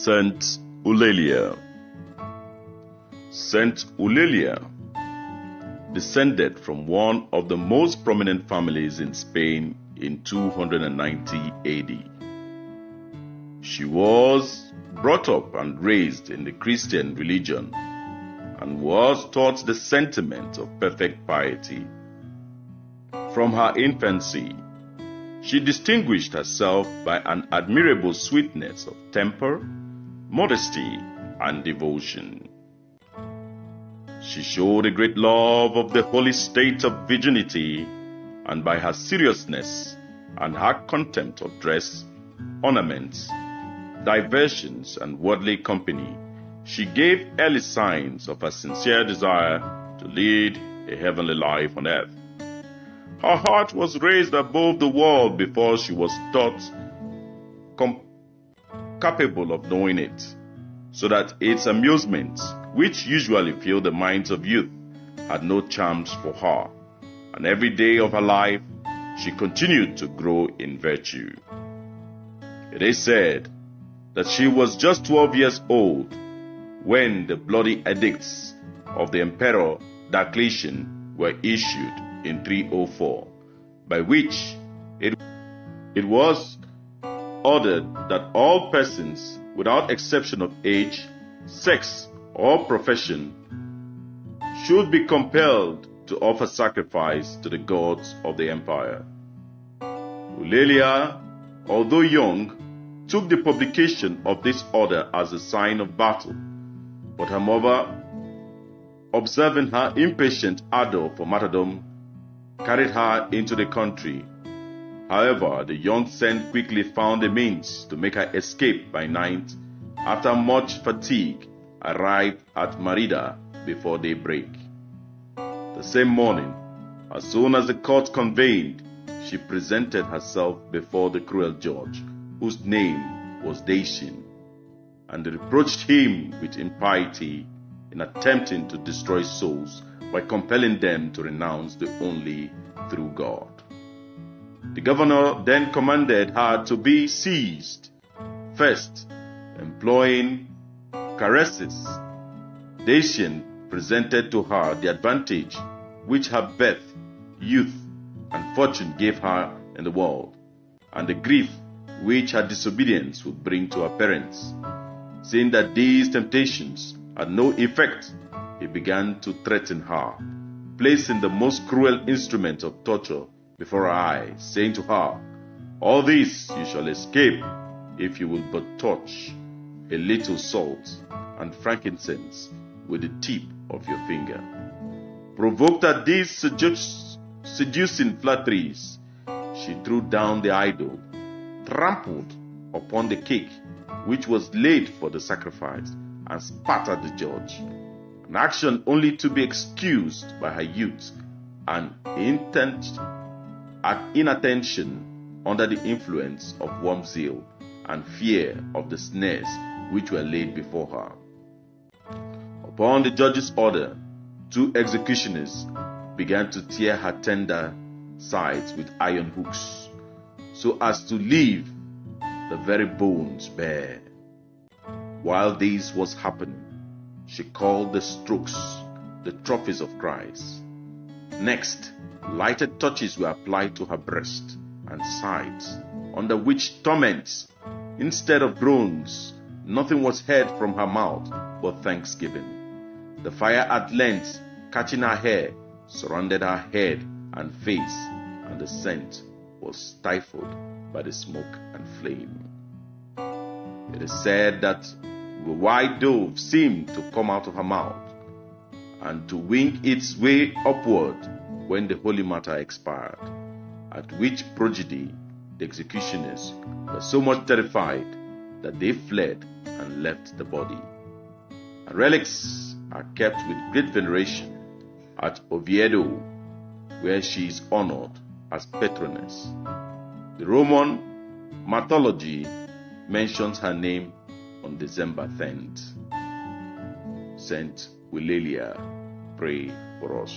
Saint Eulalia. Saint Eulalia descended from one of the most prominent families in Spain in 290 AD. She was brought up and raised in the Christian religion and was taught the sentiment of perfect piety. From her infancy, she distinguished herself by an admirable sweetness of temper, modesty, and devotion. She showed a great love of the holy state of virginity, and by her seriousness and her contempt of dress, ornaments, diversions, and worldly company, she gave early signs of her sincere desire to lead a heavenly life on earth. Her heart was raised above the world before she was thought capable of knowing it, so that its amusements, which usually fill the minds of youth, had no charms for her, and every day of her life she continued to grow in virtue. It is said that she was just 12 years old when the bloody edicts of the Emperor Diaclecian were issued in 304, by which it was ordered that all persons, without exception of age, sex, or profession, should be compelled to offer sacrifice to the gods of the empire. Eulalia, although young, took the publication of this order as a sign of battle, but her mother, observing her impatient ardor for martyrdom, carried her into the country. However, the young saint quickly found a means to make her escape by night. After much fatigue, arrived at Merida before daybreak. The same morning, as soon as the court convened, she presented herself before the cruel judge, whose name was Dacian, and reproached him with impiety in attempting to destroy souls by compelling them to renounce the only true God. The governor then commanded her to be seized. First, employing caresses, Dacian presented to her the advantage which her birth, youth, and fortune gave her in the world, and the grief which her disobedience would bring to her parents. Seeing that these temptations had no effect, he began to threaten her, placing the most cruel instrument of torture before her eyes, saying to her, "All this you shall escape if you will but touch a little salt and frankincense with the tip of your finger." Provoked at these seducing flatteries, she threw down the idol, trampled upon the cake which was laid for the sacrifice, and spat at the judge, an action only to be excused by her youth and inattention under the influence of warm zeal and fear of the snares which were laid before her. Upon the judge's order, 2 executioners began to tear her tender sides with iron hooks, so as to leave the very bones bare. While this was happening, she called the strokes the trophies of Christ. Next, lighted torches were applied to her breast and sides, under which torments, instead of groans, nothing was heard from her mouth but thanksgiving. The fire at length, catching her hair, surrounded her head and face, and the scent was stifled by the smoke and flame. It is said that the white dove seemed to come out of her mouth and to wing its way upward when the holy matter expired, at which prodigy the executioners were so much terrified that they fled and left the body. Her relics are kept with great veneration at Oviedo, where she is honored as patroness. The Roman mythology mentions her name on December 10th. Saint Eulalia, pray for us.